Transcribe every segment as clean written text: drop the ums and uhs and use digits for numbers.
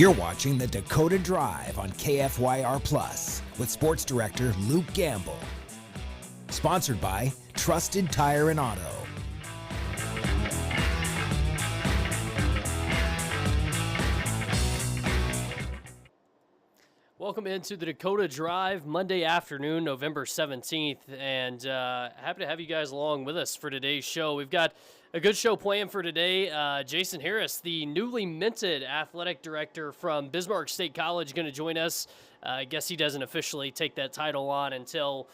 You're watching the Dakota Drive on KFYR Plus with sports director Luke Gamble. Sponsored by Trusted Tire and Auto. Welcome into the Dakota Drive, Monday afternoon, November 17th, and happy to have you guys along with us for today's show. We've got a good show planned for today. Jason Harris, the newly minted athletic director from Bismarck State College, going to join us. I guess he doesn't officially take that title on until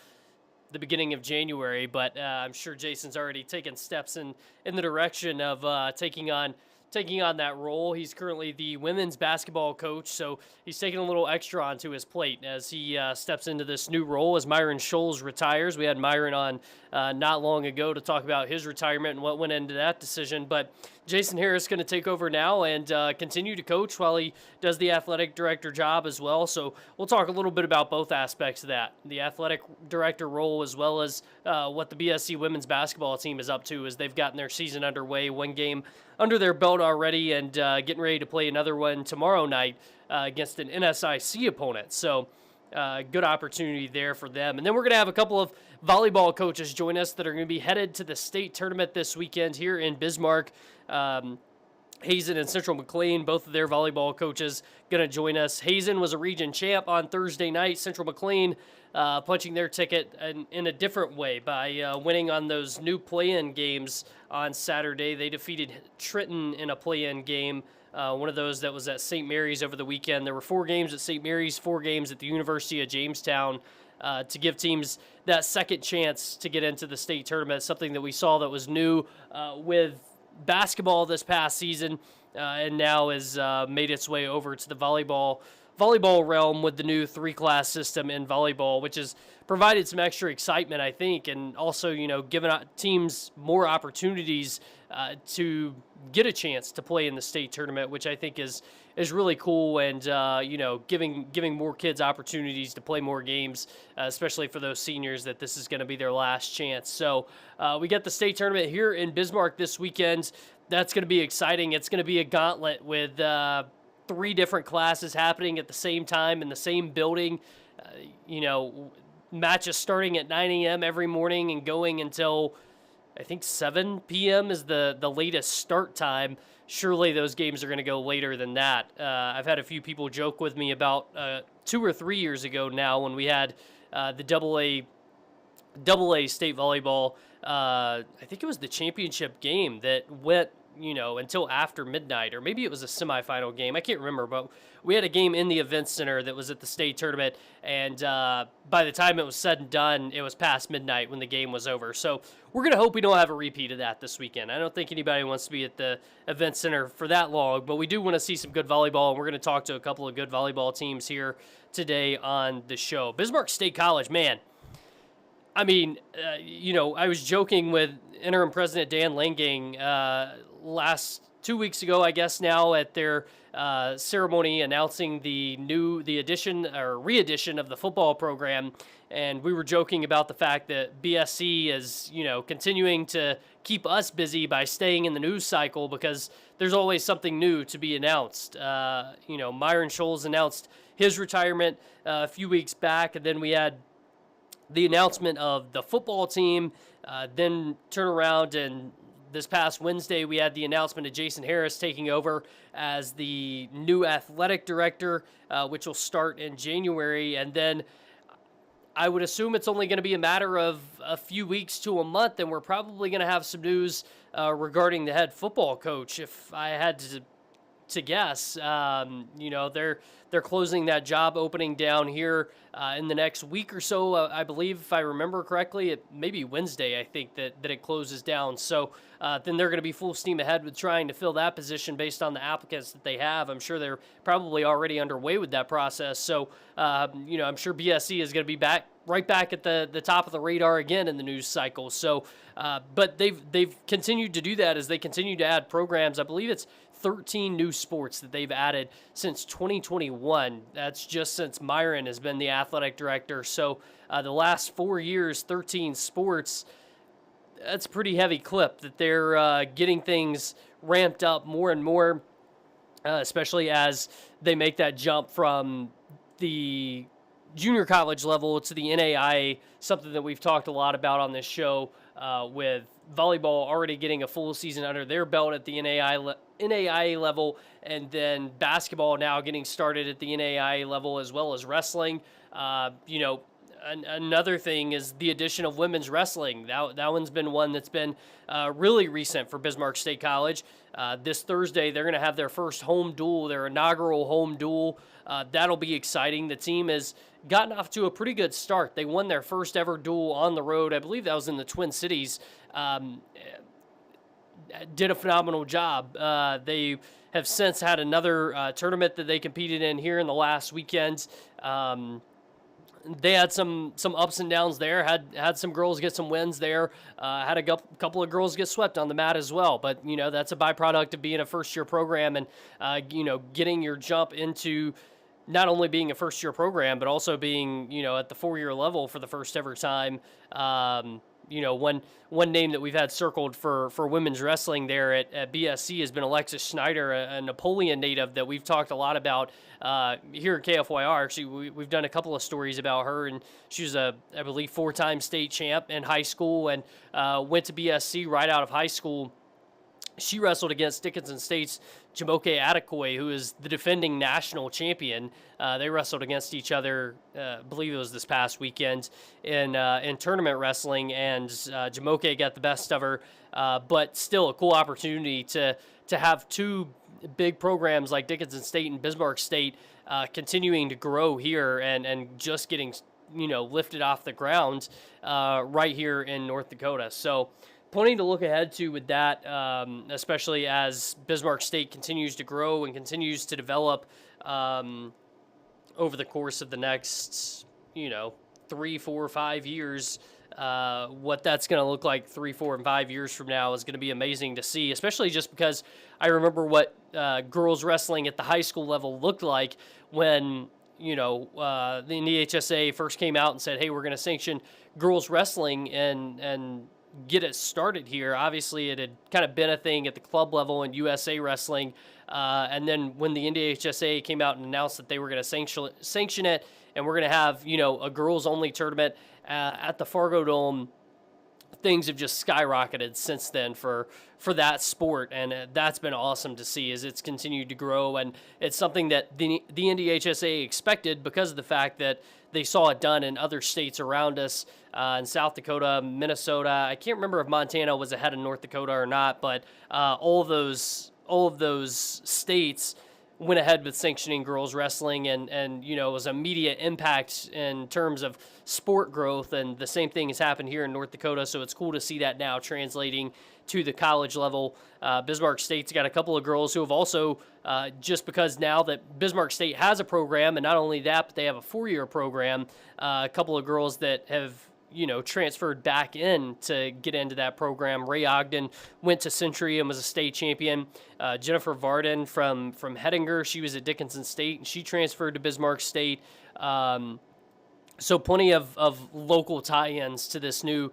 the beginning of January, but I'm sure Jason's already taken steps in the direction of taking on that role. He's currently the women's basketball coach, so he's taking a little extra onto his plate as he steps into this new role as Myron Scholes retires. We had Myron on not long ago to talk about his retirement and what went into that decision, but Jason Harris is going to take over now and continue to coach while he does the athletic director job as well. So we'll talk a little bit about both aspects of that, the athletic director role as well as what the BSC women's basketball team is up to as they've gotten their season underway, one game under their belt already, and getting ready to play another one tomorrow night against an NSIC opponent. So good opportunity there for them. And then we're going to have a couple of volleyball coaches join us that are going to be headed to the state tournament this weekend here in Bismarck. Hazen and Central McLean, both of their volleyball coaches, going to join us. Hazen was a region champ on Thursday night. Central McLean punching their ticket in a different way by winning on those new play-in games on Saturday. They defeated Trenton in a play-in game, one of those that was at St. Mary's over the weekend. There were 4 games at St. Mary's, 4 games at the University of Jamestown to give teams that second chance to get into the state tournament, something that we saw that was new with basketball this past season, and now has made its way over to the volleyball realm with the new 3-class system in volleyball, which has provided some extra excitement, I think, and also, given teams more opportunities to get a chance to play in the state tournament, which I think is really cool, and giving more kids opportunities to play more games, especially for those seniors that this is going to be their last chance. So we got the state tournament here in Bismarck this weekend. That's going to be exciting. It's going to be a gauntlet with 3 different classes happening at the same time in the same building. Matches starting at 9 a.m. every morning and going until I think 7 p.m. is the latest start time. Surely those games are going to go later than that. I've had a few people joke with me about 2 or 3 years ago now when we had the double A state volleyball. I think it was the championship game that went until after midnight, or maybe it was a semifinal game. I can't remember, but we had a game in the event center that was at the state tournament, and by the time it was said and done, it was past midnight when the game was over. So we're going to hope we don't have a repeat of that this weekend. I don't think anybody wants to be at the event center for that long, but we do want to see some good volleyball, and we're going to talk to a couple of good volleyball teams here today on the show. Bismarck State College, man. I mean, I was joking with interim president Dan Langang last 2 weeks ago, I guess now, at their ceremony announcing the addition or re-edition of the football program, and we were joking about the fact that BSC is continuing to keep us busy by staying in the news cycle because there's always something new to be announced. Myron Scholes announced his retirement a few weeks back, and then we had the announcement of the football team, then turn around, and this past Wednesday we had the announcement of Jason Harris taking over as the new athletic director, which will start in January. And then I would assume it's only going to be a matter of a few weeks to a month, and we're probably going to have some news regarding the head football coach, if I had to guess. They're closing that job opening down here in the next week or so. I believe, if I remember correctly, it may be Wednesday, I think, that it closes down. So then they're going to be full steam ahead with trying to fill that position based on the applicants that they have. I'm sure they're probably already underway with that process. So, I'm sure BSC is going to be right back at the top of the radar again in the news cycle. So, but they've continued to do that as they continue to add programs. I believe it's 13 new sports that they've added since 2021. That's just since Myron has been the athletic director. So the last 4 years, 13 sports. That's a pretty heavy clip that they're getting things ramped up more and more. especially as they make that jump from the junior college level to the NAIA, something that we've talked a lot about on this show, with volleyball already getting a full season under their belt at the NAIA level, and then basketball now getting started at the NAIA level, as well as wrestling. Another thing is the addition of women's wrestling. That one's been one that's been really recent for Bismarck State College. This Thursday, they're going to have their first home duel, their inaugural home duel. That'll be exciting. The team has gotten off to a pretty good start. They won their first ever duel on the road. I believe that was in the Twin Cities. Did a phenomenal job. They have since had another tournament that they competed in here in the last weekend. They had some ups and downs there, had some girls get some wins there, had a couple of girls get swept on the mat as well. But, that's a byproduct of being a first-year program and, getting your jump into not only being a first-year program, but also being, at the 4-year level for the first ever time. One name that we've had circled for women's wrestling there at BSC has been Alexis Schneider, a Napoleon native that we've talked a lot about here at KFYR. Actually, we've done a couple of stories about her, and she was I believe, 4-time state champ in high school and went to BSC right out of high school. She wrestled against Dickinson State's Jamoke Adekoye, who is the defending national champion. They wrestled against each other, I believe it was this past weekend, in tournament wrestling, and Jamoke got the best of her. But still a cool opportunity to have two big programs like Dickinson State and Bismarck State continuing to grow here and just getting lifted off the ground right here in North Dakota. So plenty to look ahead to with that, especially as Bismarck State continues to grow and continues to develop over the course of the next, 3, 4, 5 years. What that's going to look like 3, 4, and 5 years from now is going to be amazing to see, especially just because I remember what girls wrestling at the high school level looked like when the NDHSA first came out and said, hey, we're going to sanction girls wrestling and get it started here. Obviously, it had kind of been a thing at the club level in USA Wrestling. And then when the NDHSA came out and announced that they were going to sanction it, and we're going to have, a girls-only tournament at the Fargo Dome, things have just skyrocketed since then for that sport, and that's been awesome to see as it's continued to grow, and it's something that the NDHSA expected because of the fact that they saw it done in other states around us, in South Dakota, Minnesota. I can't remember if Montana was ahead of North Dakota or not, but all of those states went ahead with sanctioning girls wrestling, and it was immediate impact in terms of sport growth, and the same thing has happened here in North Dakota, so it's cool to see that now translating to the college level. Bismarck State's got a couple of girls who have also, just because now that Bismarck State has a program, and not only that, but they have a 4-year program, a couple of girls that have transferred back in to get into that program. Ray Ogden went to Century and was a state champion. Jennifer Varden from Hettinger, she was at Dickinson State, and she transferred to Bismarck State. So plenty of local tie-ins to this new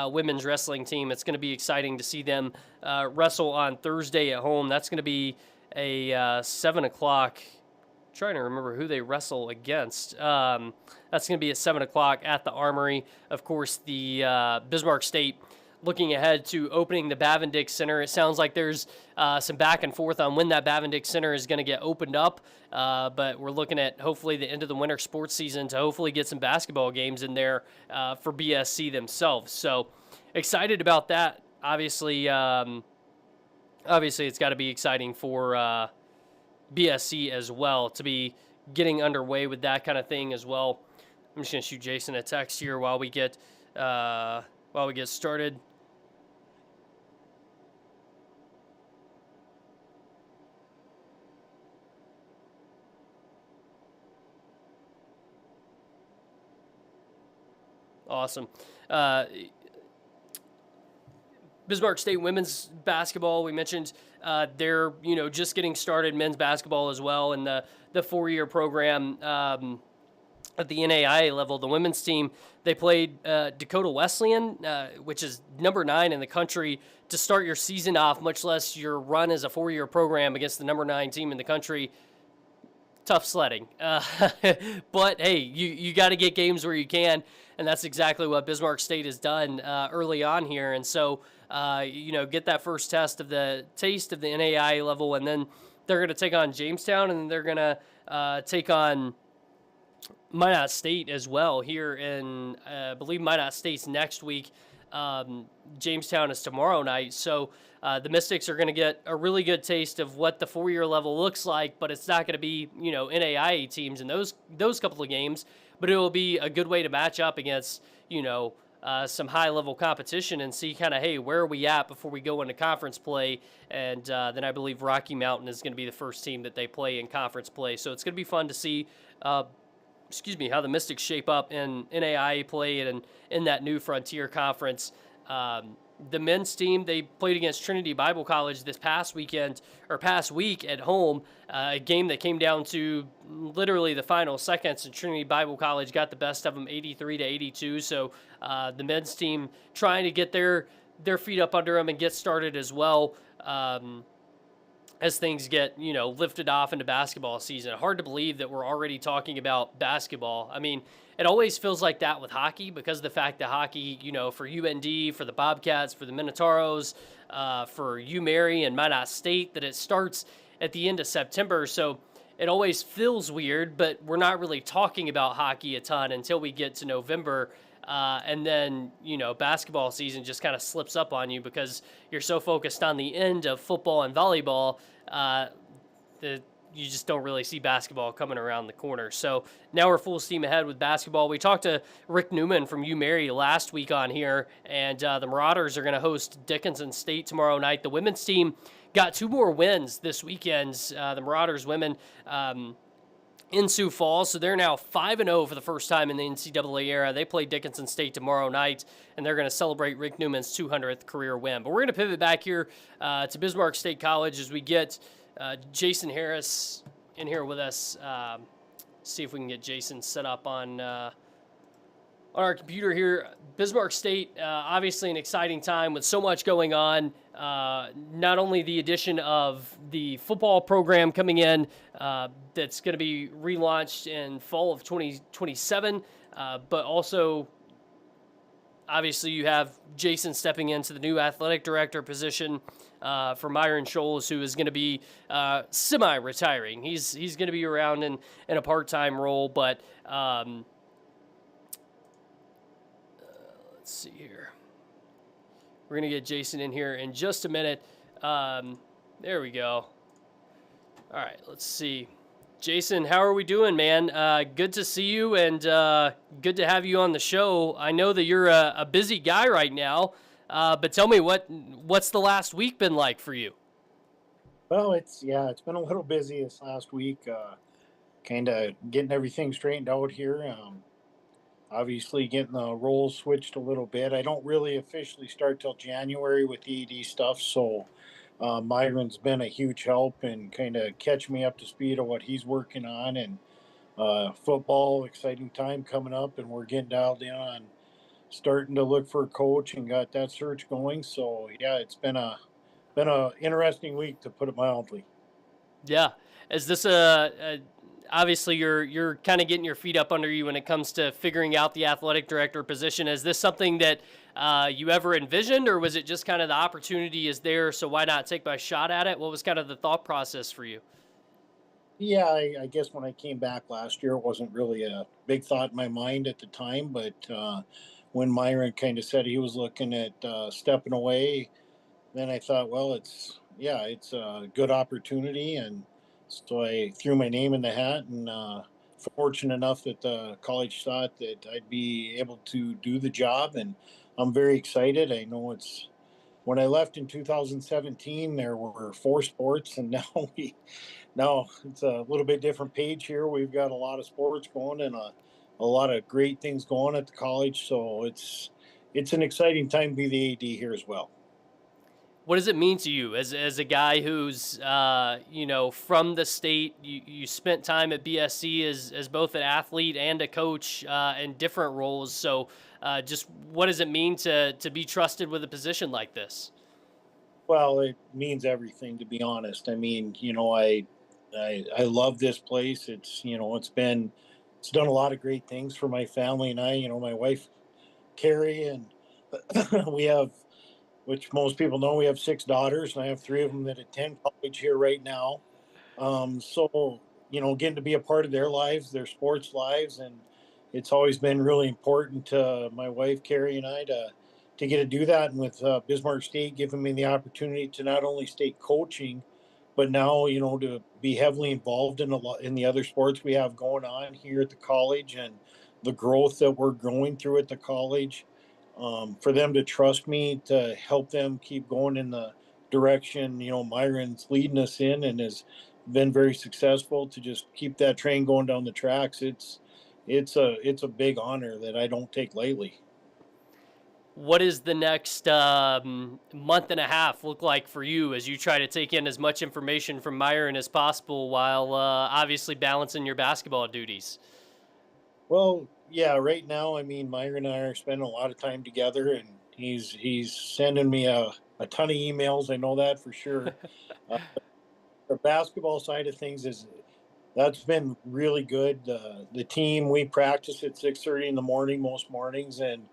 women's wrestling team. It's going to be exciting to see them wrestle on Thursday at home. That's going to be a 7 o'clock. Trying to remember who they wrestle against. That's going to be at 7 o'clock at the Armory. Of course, the Bismarck State looking ahead to opening the Bavendick Center. It sounds like there's some back and forth on when that Bavendick Center is going to get opened up, but we're looking at hopefully the end of the winter sports season to hopefully get some basketball games in there for BSC themselves. So excited about that. Obviously, it's got to be exciting for BSC as well to be getting underway with that kind of thing as well. I'm just going to shoot Jason a text here while we get started. Awesome. Bismarck State women's basketball, we mentioned they're just getting started, men's basketball as well, in the 4-year program. at the NAIA level. The women's team, they played Dakota Wesleyan, which is number 9 in the country, to start your season off, much less your run as a 4-year program against the number 9 team in the country. Tough sledding. But, hey, you got to get games where you can, and that's exactly what Bismarck State has done early on here. And so, get that first taste of the NAIA level, and then they're going to take on Jamestown, and then they're going to take on Minot State as well here in, I believe Minot State's next week. Jamestown is tomorrow night. So the Mystics are going to get a really good taste of what the 4-year level looks like, but it's not going to be, NAIA teams in those couple of games, but it will be a good way to match up against, some high-level competition and see kind of, hey, where are we at before we go into conference play? And then I believe Rocky Mountain is going to be the first team that they play in conference play. So it's going to be fun to see how the Mystics shape up in NAIA play and in that new Frontier Conference. The men's team, they played against Trinity Bible College this past week at home, a game that came down to literally the final seconds, and Trinity Bible College got the best of them 83-82. So the men's team trying to get their feet up under them and get started as well. As things get, lifted off into basketball season. Hard to believe that we're already talking about basketball. I mean, it always feels like that with hockey because of the fact that hockey, for UND, for the Bobcats, for the Minotauros, for UMary and Minot State, that it starts at the end of September. So it always feels weird, but we're not really talking about hockey a ton until we get to November. And then, basketball season just kind of slips up on you because you're so focused on the end of football and volleyball that you just don't really see basketball coming around the corner. So now we're full steam ahead with basketball. We talked to Rick Newman from UMary last week on here, and the Marauders are going to host Dickinson State tomorrow night. The women's team got 2 more wins this weekend. The Marauders women in Sioux Falls, so they're now 5-0 for the first time in the NCAA era. They play Dickinson State tomorrow night, and they're going to celebrate Rick Newman's 200th career win. But we're going to pivot back here to Bismarck State College as we get Jason Harris in here with us. See if we can get Jason set up on our computer here. Bismarck State, obviously an exciting time with so much going on. Not only the addition of the football program coming in that's going to be relaunched in fall of 2027, but also obviously you have Jason stepping into the new athletic director position for Myron Scholes, who is going to be semi-retiring. He's going to be around in a part-time role, but let's see here. We're going to get Jason in here in just a minute. There we go. All right, let's see. Jason, how are we doing, man? Good to see you and good to have you on the show. I know that you're a busy guy right now, but tell me what's the last week been like for you? Well, it's been a little busy this last week. Kind of getting everything straightened out here. Obviously, getting the roles switched a little bit. I don't really officially start till January with the ED stuff, so Myron's been a huge help and kind of catch me up to speed of what he's working on. And football, exciting time coming up, and we're getting dialed in on starting to look for a coach and got that search going. So yeah, it's been a interesting week, to put it mildly. Yeah, is this obviously you're kind of getting your feet up under you when it comes to figuring out the athletic director position. Is this something that you ever envisioned, or was it just kind of the opportunity is there, so why not take my shot at it? What was kind of the thought process for you? Yeah, I guess when I came back last year, it wasn't really a big thought in my mind at the time, but when Myron kind of said he was looking at stepping away, then I thought, well, it's a good opportunity, and so I threw my name in the hat, and fortunate enough that the college thought that I'd be able to do the job, and I'm very excited. I know when I left in 2017, there were 4 sports, and now it's a little bit different page here. We've got a lot of sports going and a lot of great things going at the college, so it's an exciting time to be the AD here as well. What does it mean to you as a guy who's from the state? You spent time at BSC as both an athlete and a coach in different roles. So just what does it mean to be trusted with a position like this? Well, it means everything, to be honest. I mean, I love this place. It's done a lot of great things for my family and I. My wife Carrie, and we have, which most people know, we have 6 daughters, and I have 3 of them that attend college here right now. So getting to be a part of their lives, their sports lives, and it's always been really important to my wife Carrie and I to get to do that. And with Bismarck State giving me the opportunity to not only stay coaching, but now to be heavily involved in a lot in the other sports we have going on here at the college, and the growth that we're going through at the college. For them to trust me to help them keep going in the direction Myron's leading us in, and has been very successful to just keep that train going down the tracks. It's a big honor that I don't take lightly. What is the next month and a half look like for you as you try to take in as much information from Myron as possible while obviously balancing your basketball duties? Well, yeah, right now, I mean, Myron and I are spending a lot of time together, and he's sending me a ton of emails. I know that for sure. Uh, the basketball side of things is that's been really good. The team, we practice at 6:30 in the morning most mornings, and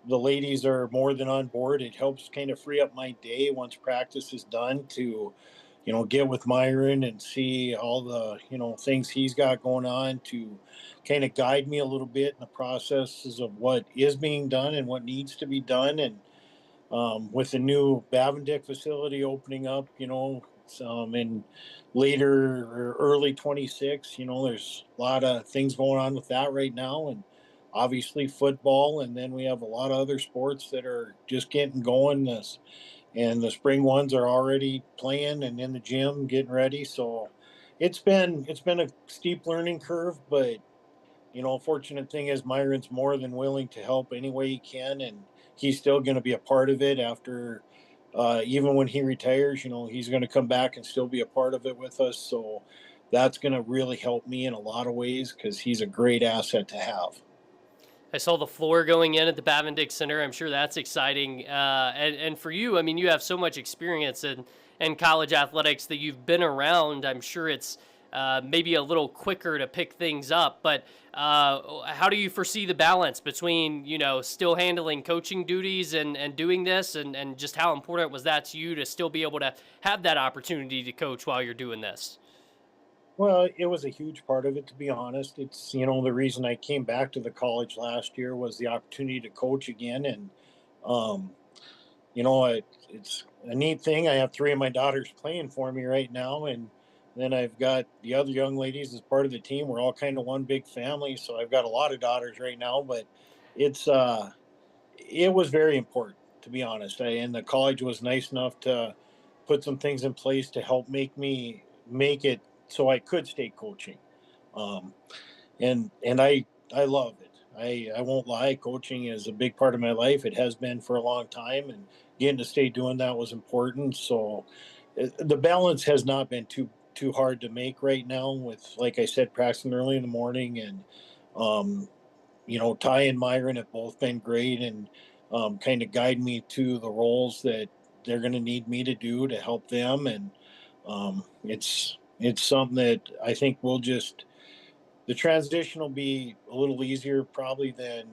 the ladies are more than on board. It helps kind of free up my day once practice is done to get with Myron and see all the things he's got going on, to kind of guide me a little bit in the processes of what is being done and what needs to be done. And with the new Bavendick facility opening up, in later or early 26, there's a lot of things going on with that right now. And obviously football. And then we have a lot of other sports that are just getting going. And the spring ones are already playing and in the gym getting ready. So it's been a steep learning curve, but fortunate thing is Myron's more than willing to help any way he can, and he's still going to be a part of it after, even when he retires. He's going to come back and still be a part of it with us. So that's going to really help me in a lot of ways because he's a great asset to have. I saw the floor going in at the Bavendick Center. I'm sure that's exciting. And for you, I mean, you have so much experience in college athletics that you've been around. I'm sure it's maybe a little quicker to pick things up. But how do you foresee the balance between, still handling coaching duties and doing this? And just how important was that to you to still be able to have that opportunity to coach while you're doing this? Well, it was a huge part of it, to be honest. It's, the reason I came back to the college last year was the opportunity to coach again. And, um, it's a neat thing. I have 3 of my daughters playing for me right now. And then I've got the other young ladies as part of the team. We're all kind of one big family. So I've got a lot of daughters right now, but it's, it was very important, to be honest. And the college was nice enough to put some things in place to help make it so I could stay coaching. Um, and I love it. I won't lie, coaching is a big part of my life. It has been for a long time, and getting to stay doing that was important. So the balance has not been too hard to make right now. With, like I said, practicing early in the morning, and um, Ty and Myron have both been great, and kind of guide me to the roles that they're going to need me to do to help them. And it's something that I think will just the transition will be a little easier probably than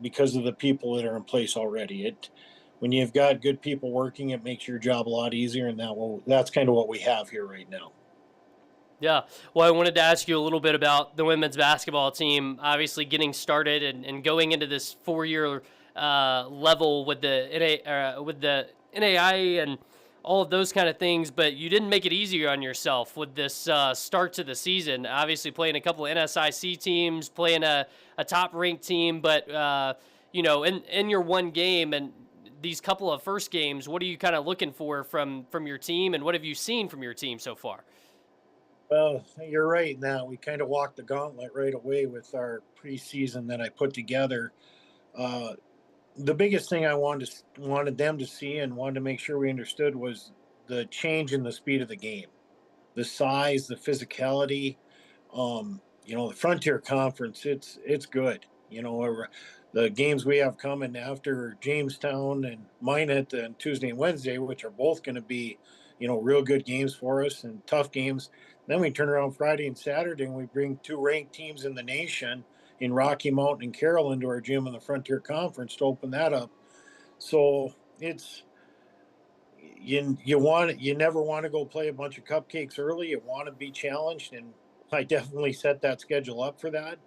because of the people that are in place already. It When you've got good people working, it makes your job a lot easier, and that's kind of what we have here right now. Yeah. Well, I wanted to ask you a little bit about the women's basketball team, obviously getting started and going into this 4 year level with the NAI and all of those kind of things. But you didn't make it easier on yourself with this start to the season. Obviously, playing a couple of NSIC teams, playing a top ranked team, but in your one game and these couple of first games, what are you kind of looking for from your team, and what have you seen from your team so far? Well, you're right. Now we kind of walked the gauntlet right away with our preseason that I put together. Uh, the biggest thing I wanted them to see and wanted to make sure we understood was the change in the speed of the game, the size, the physicality. The Frontier Conference, it's good. The games we have coming after Jamestown and Minot on Tuesday and Wednesday, which are both going to be, real good games for us and tough games. Then we turn around Friday and Saturday and we bring two ranked teams in the nation in Rocky Mountain and Carroll into our gym in the Frontier Conference to open that up. So it's you never want to go play a bunch of cupcakes early. You want to be challenged, and I definitely set that schedule up for that.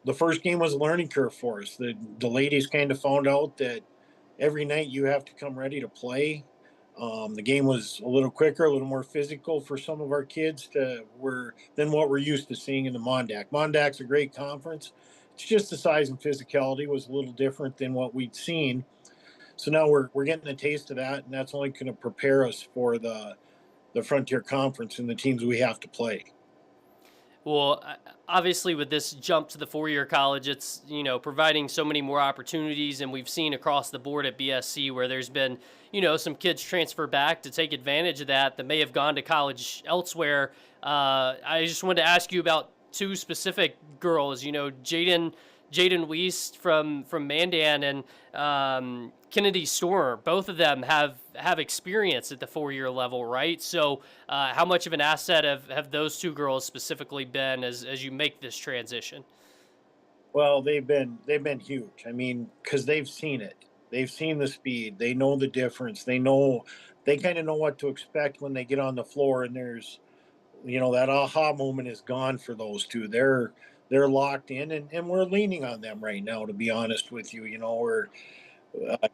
The first game was a learning curve for us. The ladies kind of found out that every night you have to come ready to play. The game was a little quicker, a little more physical for some of our kids than what we're used to seeing in the Mondac. Mondac's a great conference. It's just the size and physicality was a little different than what we'd seen. So now we're getting a taste of that, and that's only going to prepare us for the Frontier Conference and the teams we have to play. Well, obviously, with this jump to the four-year college, it's providing so many more opportunities, and we've seen across the board at BSC where there's been some kids transfer back to take advantage of that may have gone to college elsewhere. I just wanted to ask you about two specific girls. Jaden Weiss from Mandan and Kennedy Stormer. Both of them have experience at the four-year level, right? So how much of an asset have those two girls specifically been as you make this transition? Well, they've been huge. I mean, because they've seen it. They've seen the speed. They know the difference. They kind of know what to expect when they get on the floor. And there's that aha moment is gone for those two. They're locked in, and we're leaning on them right now. To be honest with you, we're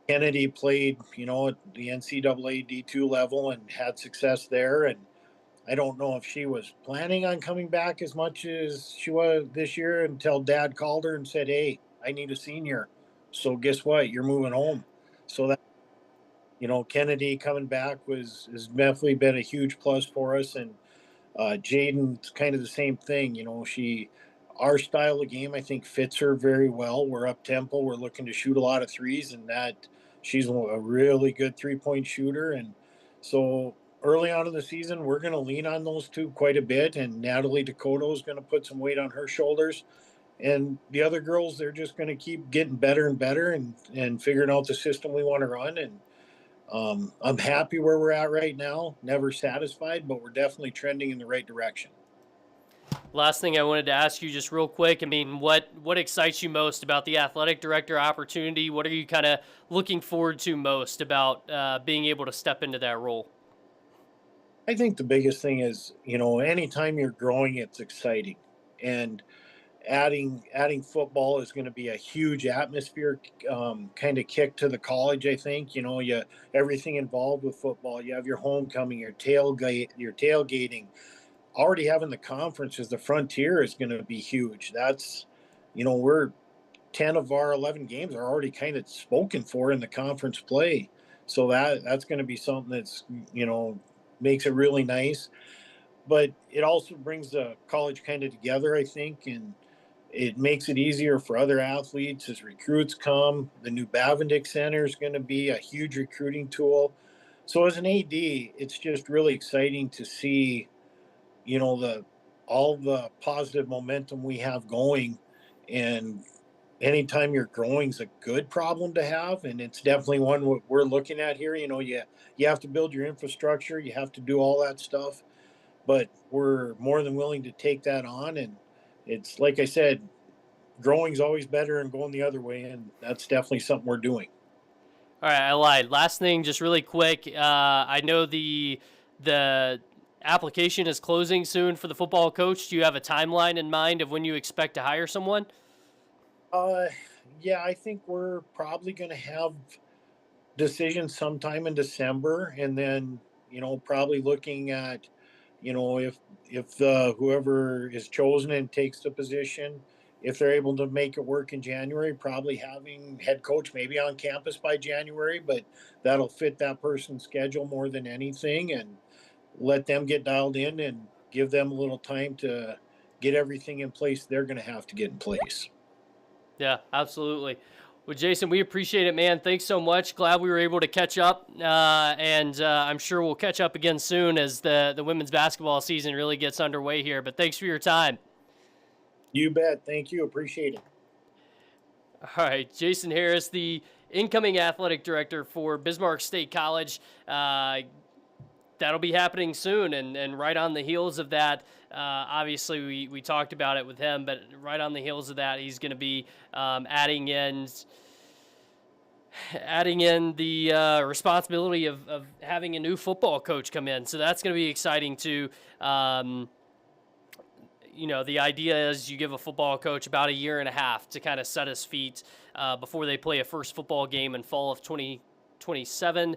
Kennedy played, at the NCAA D2 level and had success there. And I don't know if she was planning on coming back as much as she was this year until Dad called her and said, "Hey, I need a senior. So guess what? You're moving home." So that Kennedy coming back has definitely been a huge plus for us. And Jaden's kind of the same thing. Our style of game, I think, fits her very well. We're up tempo. We're looking to shoot a lot of threes, and that she's a really good 3-point shooter. And so early on in the season, we're going to lean on those two quite a bit. And Natalie Dakota is going to put some weight on her shoulders. And the other girls, they're just going to keep getting better and better and figuring out the system we want to run. And I'm happy where we're at right now. Never satisfied, but we're definitely trending in the right direction. Last thing I wanted to ask you just real quick. I mean, what excites you most about the athletic director opportunity? What are you kind of looking forward to most about being able to step into that role? I think the biggest thing is, anytime you're growing, it's exciting. And adding football is going to be a huge atmosphere kind of kick to the college. I think everything involved with football. You have your homecoming, your tailgating. Already having the conference as the Frontier is going to be huge. That's we're 10 of our 11 games are already kind of spoken for in the conference play. So that's going to be something that's makes it really nice. But it also brings the college kind of together, I think, and it makes it easier for other athletes as recruits come. The new Bavendick Center is going to be a huge recruiting tool. So as an AD, it's just really exciting to see, the all the positive momentum we have going. And anytime you're growing is a good problem to have, and it's definitely one we're looking at here. You have to build your infrastructure, you have to do all that stuff, but we're more than willing to take that on. And it's like I said, growing's always better than going the other way, and that's definitely something we're doing. All right, I lied. Last thing, just really quick. I know the application is closing soon for the football coach. Do you have a timeline in mind of when you expect to hire someone? Uh, yeah, I think we're probably going to have decisions sometime in December, and then probably looking at if whoever is chosen and takes the position, if they're able to make it work in January, probably having head coach maybe on campus by January, but that'll fit that person's schedule more than anything, and let them get dialed in and give them a little time to get everything in place they're going to have to get in place. Yeah, absolutely. Well, Jason, we appreciate it, man. Thanks so much. Glad we were able to catch up, and I'm sure we'll catch up again soon as the women's basketball season really gets underway here. But thanks for your time. You bet. Thank you. Appreciate it. All right, Jason Harris, the incoming athletic director for Bismarck State College. That'll be happening soon, and right on the heels of that, obviously we talked about it with him, but right on the heels of that, he's going to be adding in the responsibility of having a new football coach come in. So that's going to be exciting too. The idea is you give a football coach about a year and a half to kind of set his feet before they play a first football game in fall of 2027.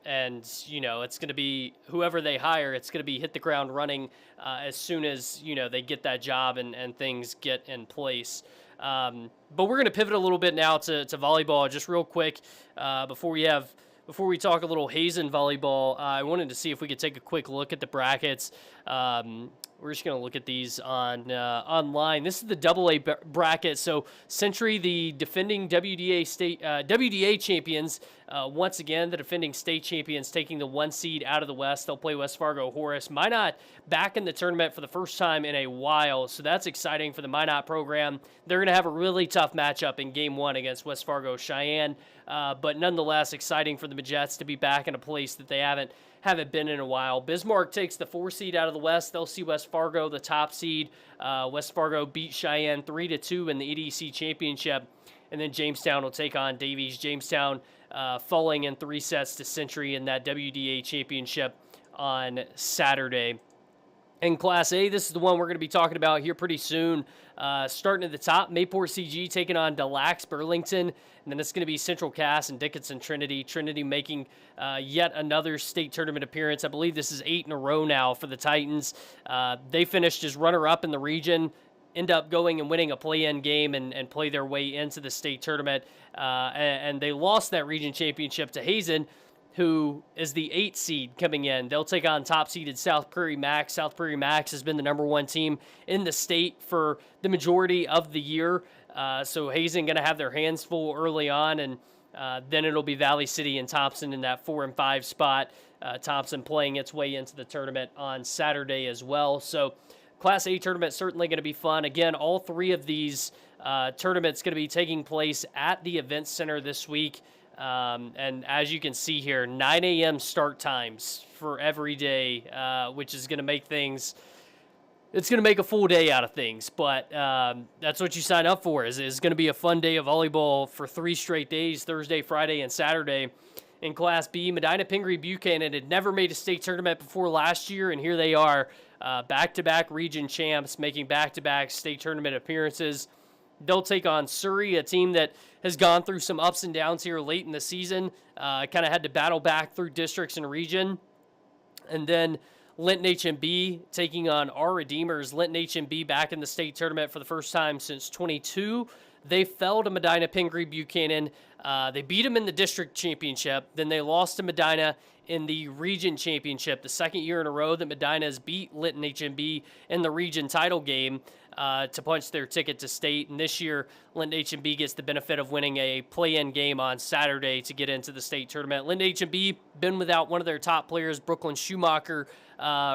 And, it's going to be whoever they hire, it's going to be hit the ground running as soon as, they get that job and things get in place. But we're going to pivot a little bit now to volleyball just real quick before we talk a little Hazen volleyball. I wanted to see if we could take a quick look at the brackets. We're just going to look at these online. This is the AA bracket. So Century, the defending WDA champions, once again, the defending state champions, taking the 1 seed out of the West. They'll play West Fargo Horace. Minot back in the tournament for the first time in a while, so that's exciting for the Minot program. They're going to have a really tough matchup in Game 1 against West Fargo Cheyenne, but nonetheless exciting for the Majets to be back in a place that they haven't been in a while. Bismarck takes the 4 seed out of the West. They'll see West Fargo, the top seed. West Fargo beat Cheyenne 3-2 in the EDC championship. And then Jamestown will take on Davies. Jamestown falling in 3 sets to Century in that WDA championship on Saturday. In Class A, this is the one we're going to be talking about here pretty soon. Starting at the top, Mayport CG taking on Des Lacs Burlington. And then it's going to be Central Cass and Dickinson Trinity. Trinity making yet another state tournament appearance. I believe this is 8 in a row now for the Titans. They finished as runner-up in the region, end up going and winning a play-in game and play their way into the state tournament. And they lost that region championship to Hazen, who is the 8 seed coming in. They'll take on top-seeded South Prairie Max. South Prairie Max has been the number 1 team in the state for the majority of the year. So Hazen going to have their hands full early on, and then it'll be Valley City and Thompson in that 4 and 5 spot. Thompson playing its way into the tournament on Saturday as well. So Class A tournament certainly going to be fun. Again, all 3 of these tournaments going to be taking place at the Event Center this week. And as you can see here, 9 a.m. start times for every day, which is going to make things, it's going to make a full day out of things. But that's what you sign up for, is going to be a fun day of volleyball for 3 straight days, Thursday, Friday, and Saturday. In Class B, Medina Pingree Buchanan had never made a state tournament before last year, and here they are, back-to-back region champs, making back-to-back state tournament appearances. They'll take on Surrey, a team that has gone through some ups and downs here late in the season, kind of had to battle back through districts and region. And then Linton HMB taking on our Redeemers. Linton HMB back in the state tournament for the first time since 22. They fell to Medina Pingree Buchanan. They beat them in the district championship. Then they lost to Medina in the region championship, the second year in a row that Medina has beat Linton HMB in the region title game to punch their ticket to state. And this year, Linton HMB gets the benefit of winning a play-in game on Saturday to get into the state tournament. Linton HMB been without one of their top players, Brooklyn Schumacher,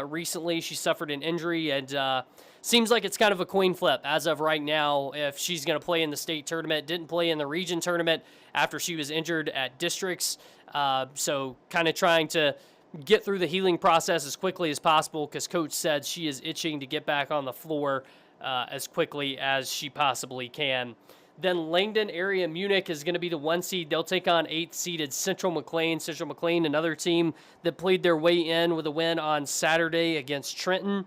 recently. She suffered an injury, and seems like it's kind of a coin flip as of right now if she's going to play in the state tournament. Didn't play in the region tournament after she was injured at districts. So kind of trying to get through the healing process as quickly as possible, because Coach said she is itching to get back on the floor as quickly as she possibly can. Then Langdon area Munich is going to be the 1 seed. They'll take on 8th seeded Central McLean. Central McLean, another team that played their way in with a win on Saturday against Trenton.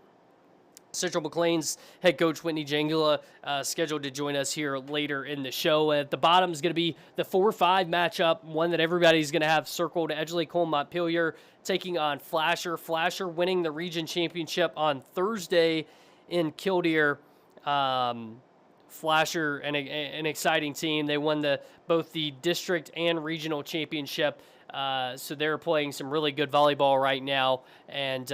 Central McLean's head coach Whitney Jangula scheduled to join us here later in the show. At the bottom is going to be the 4-5 matchup, one that everybody's going to have circled. Edgeley Cole Montpelier taking on Flasher. Flasher winning the region championship on Thursday in Killdeer. Flasher, an exciting team. They won both the district and regional championship, so they're playing some really good volleyball right now. And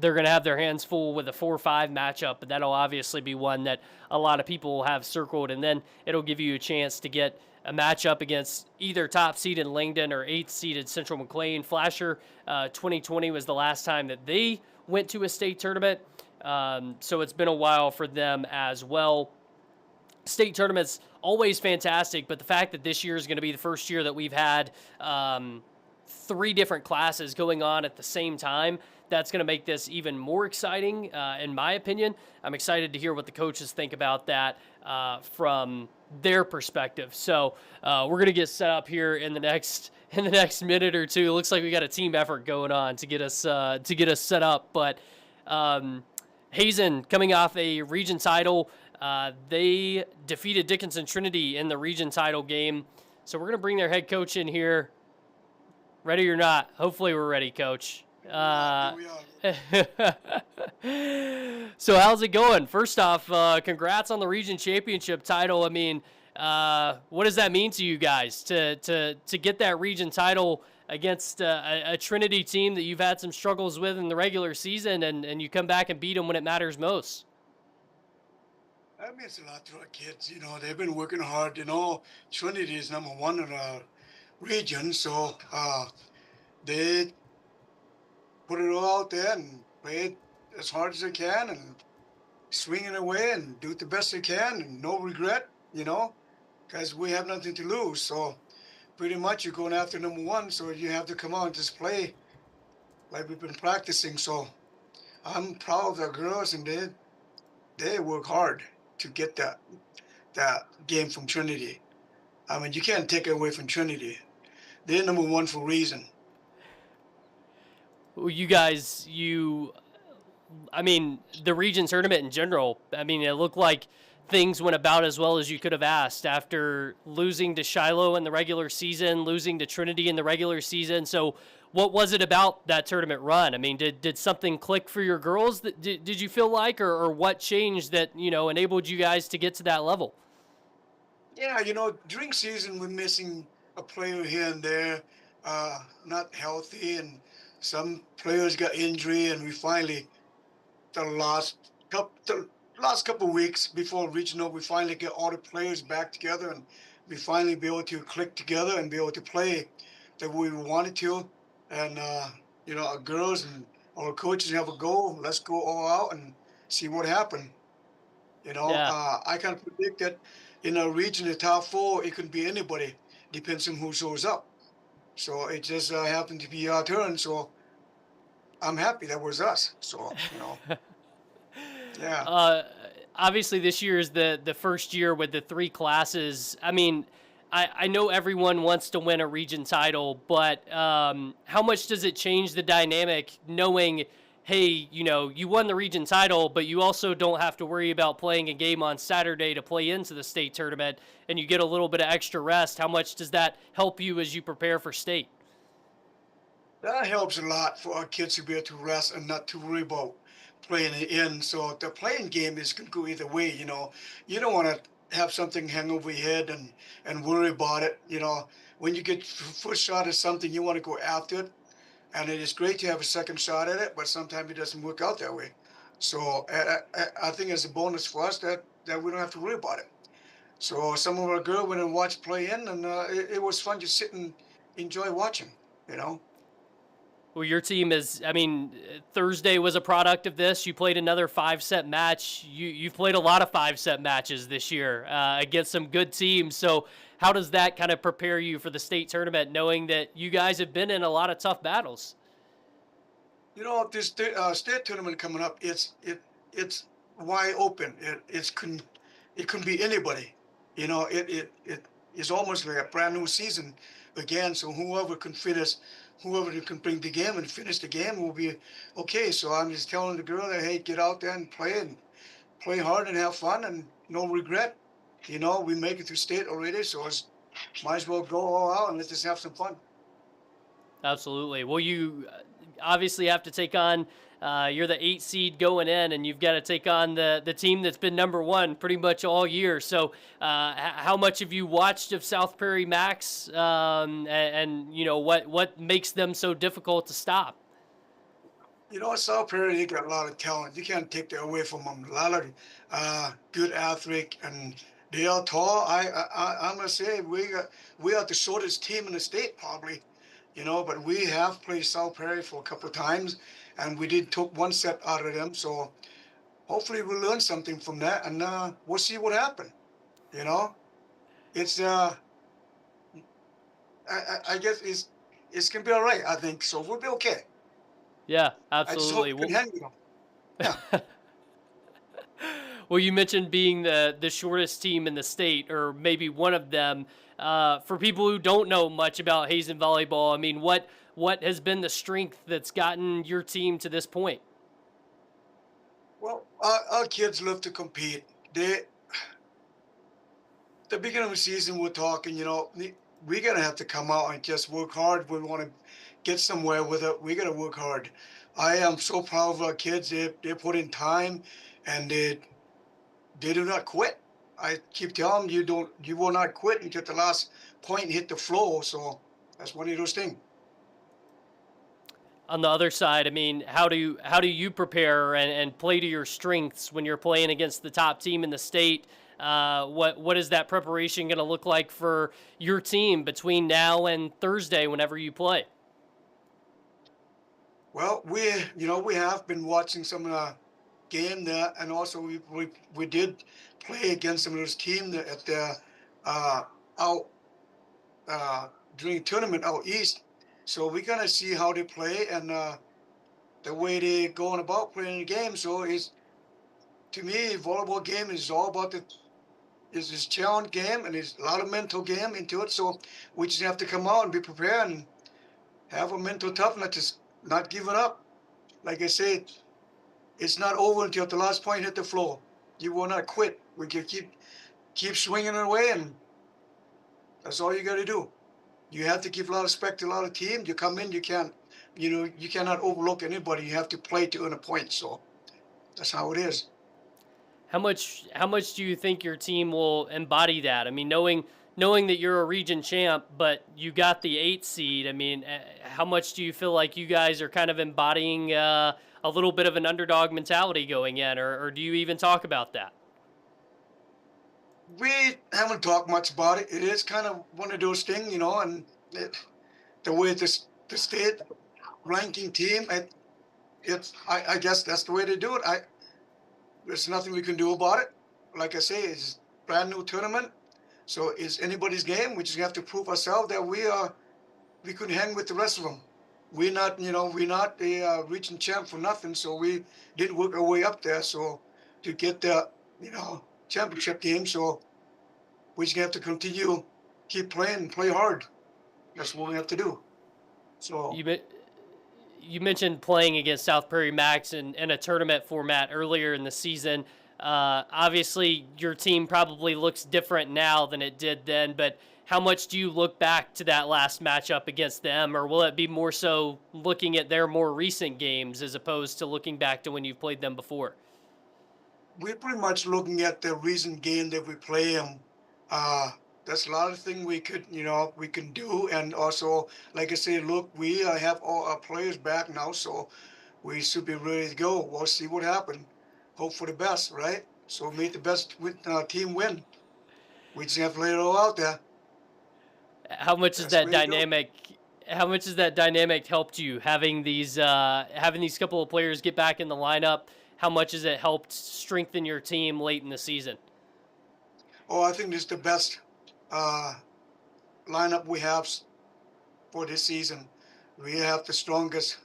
they're going to have their hands full with a 4-5 matchup, but that'll obviously be one that a lot of people have circled, and then it'll give you a chance to get a matchup against either top-seeded Langdon or 8th-seeded Central McLean. Flasher, 2020 was the last time that they went to a state tournament, so it's been a while for them as well. State tournaments always fantastic, but the fact that this year is going to be the first year that we've had 3 different classes going on at the same time, that's going to make this even more exciting, in my opinion. I'm excited to hear what the coaches think about that from their perspective. So we're going to get set up here in the next minute or two. It looks like we got a team effort going on to get us set up. But Hazen coming off a region title. They defeated Dickinson Trinity in the region title game. So we're going to bring their head coach in here. Ready or not, hopefully we're ready, Coach. So how's it going? First off, congrats on the region championship title. I mean, what does that mean to you guys to get that region title against a Trinity team that you've had some struggles with in the regular season, and you come back and beat them when it matters most? That means a lot to our kids. You know, they've been working hard. You know, Trinity is number 1 in our region, so they put it all out there and play it as hard as they can and swing it away and do it the best they can and no regret, you know, because we have nothing to lose. So pretty much you're going after number 1, so you have to come out and just play like we've been practicing. So I'm proud of the girls, and they work hard to get that game from Trinity. I mean, you can't take it away from Trinity. They're number 1 for a reason. Well, you guys, I mean, the region tournament in general, I mean, it looked like things went about as well as you could have asked after losing to Shiloh in the regular season, losing to Trinity in the regular season. So what was it about that tournament run? I mean, did something click for your girls? Did you feel like, or what changed that, enabled you guys to get to that level? Yeah, during season we're missing a player here and there, not healthy, and some players got injury, and we finally, the last couple of weeks before regional, we finally get all the players back together, and we finally be able to click together and be able to play the way we wanted to. And our girls and our coaches have a goal. Let's go all out and see what happened. Yeah. I can predict that in our region, the top 4, it could be anybody. Depends on who shows up. So it just happened to be our turn. So I'm happy that was us. So, yeah. Obviously, this year is the first year with the 3 classes. I mean, I know everyone wants to win a region title, but how much does it change the dynamic knowing, hey, you won the region title, but you also don't have to worry about playing a game on Saturday to play into the state tournament, and you get a little bit of extra rest? How much does that help you as you prepare for state? That helps a lot for our kids to be able to rest and not to worry about playing it in. So the playing game can go either way. You don't want to have something hang over your head and worry about it. When you get first shot at something, you want to go after it. And it is great to have a second shot at it, but sometimes it doesn't work out that way. So I think it's a bonus for us that we don't have to worry about it. So some of our girls went and watched play in, and it was fun to sit and enjoy watching, Well, your team Thursday was a product of this. You played another 5-set match. You've played a lot of 5-set matches this year against some good teams. So how does that kind of prepare you for the state tournament, knowing that you guys have been in a lot of tough battles? This state tournament coming up, it's wide open. It can be anybody. It is almost like a brand new season again. So whoever can bring the game and finish the game will be okay. So I'm just telling the girl that, hey, get out there and play hard and have fun and no regret. We make it through state already, so might as well go all out and let's just have some fun. Absolutely. Well, you obviously have to take on, you're the 8 seed going in, and you've got to take on the team that's been number 1 pretty much all year. So how much have you watched of South Prairie Max, and what makes them so difficult to stop? You know, South Prairie, they got a lot of talent. You can't take that away from them. A lot of good athlete, and they are tall. I'm gonna say we are the shortest team in the state probably. You know, but we have played South Prairie for a couple of times, and we did took one set out of them. So hopefully we'll learn something from that, and we'll see what happened. You know, it's I guess it's gonna be all right. I think so. We'll be okay. Yeah, I just hope absolutely. we can hang with them. Yeah. Well, you mentioned being the shortest team in the state, or maybe one of them. For people who don't know much about Hazen volleyball, I mean, what has been the strength that's gotten your team to this point? Well, our kids love to compete. They, the beginning of the season, we're talking, you know, we're going to have to come out and just work hard. We want to get somewhere with it. We got to work hard. I am so proud of our kids. They put in time, and they do not quit. I keep telling them, you will not quit until the last point hit the floor. So that's one of those things. On the other side, I mean, how do you prepare and play to your strengths when you're playing against the top team in the state? What is that preparation going to look like for your team between now and Thursday, whenever you play? Well, we have been watching some of the game there, and also we did play against some of those teams at the uh, out during tournament out east. So we're gonna see how they play and the way they going about playing the game. So is to me, volleyball game is all about the is this challenge game, and there's a lot of mental game into it. So we just have to come out and be prepared and have a mental toughness, just not giving up. Like I said, it's not over until the last point hit the floor. You will not quit. We can keep swinging it away, and that's all you got to do. You have to give a lot of respect to a lot of teams. You come in, you cannot overlook anybody. You have to play to earn a point. So that's how it is. How much do you think your team will embody that? I mean, knowing that you're a region champ, but you got the 8th seed. I mean, how much do you feel like you guys are kind of embodying a little bit of an underdog mentality going in, or do you even talk about that? We haven't talked much about it. It is kind of one of those things, and the way the state ranking team, I guess that's the way they do it. There's nothing we can do about it. Like I say, it's a brand new tournament, so it's anybody's game. We just have to prove ourselves that we could hang with the rest of them. We're not a region champ for nothing. So we did work our way up there. So to get the championship game, so we just have to continue, keep playing, and play hard. That's what we have to do. So You you mentioned playing against South Prairie Max in a tournament format earlier in the season. Obviously, your team probably looks different now than it did then, but how much do you look back to that last matchup against them, or will it be more so looking at their more recent games as opposed to looking back to when you've played them before? we're pretty much looking at the recent game that we play. Uh, there's a lot of things we can do, and also, like I said, look, we have all our players back now, so we should be ready to go. We'll see what happens. Hope for the best, right? So make the best team win. We just have to lay it all out there. How much is That's the that way to go. dynamic? How much has that dynamic helped you having these couple of players get back in the lineup? How much has it helped strengthen your team late in the season? Oh, I think this is the best uh, lineup we have for this season. We have the strongest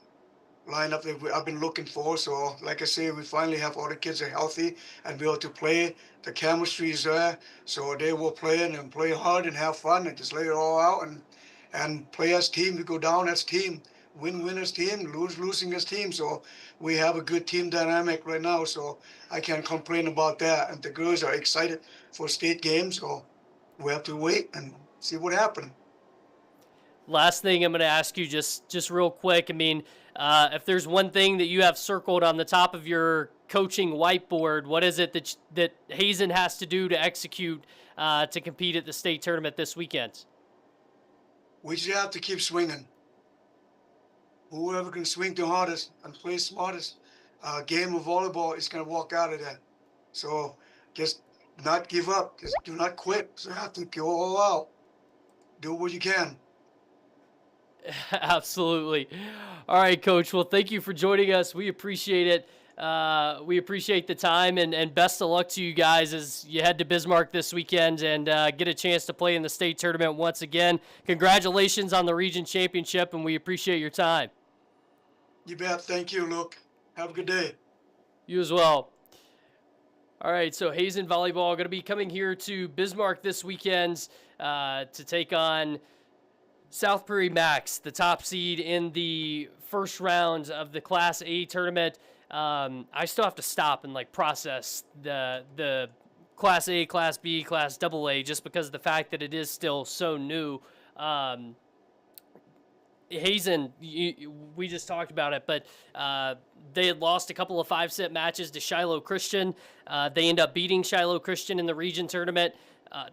lineup that I've been looking for. So, like I say, we finally have all the kids are healthy and be able to play. The chemistry is there, so they will play and play hard and have fun and just lay it all out and play as team. We go down as team, win as team, losing as team. So we have a good team dynamic right now. So I can't complain about that. And the girls are excited for state games. So we have to wait and see what happens. Last thing I'm going to ask you, just real quick. I mean, if there's one thing that you have circled on the top of your coaching whiteboard, what is it that Hazen has to do to execute to compete at the state tournament this weekend? We just have to keep swinging. whoever can swing the hardest and play smartest game of volleyball is going to walk out of that. So just not give up. Just do not quit. So you have to go all out. Do what you can. Absolutely. All right, Coach. Well, thank you for joining us. We appreciate it. We appreciate the time, and best of luck to you guys as you head to Bismarck this weekend and get a chance to play in the state tournament once again. Congratulations on the region championship, and we appreciate your time. You bet. Thank you, Luke. Have a good day. You as well. All right, so Hazen Volleyball going to be coming here to Bismarck this weekend to take on South Prairie Max, the top seed in the first round of the Class A tournament. I still have to stop and process the Class A, Class B, Class AA just because of the fact that it is still so new. Hazen, we just talked about it, but they had lost a couple of 5-set matches to Shiloh Christian. They end up beating Shiloh Christian in the region tournament.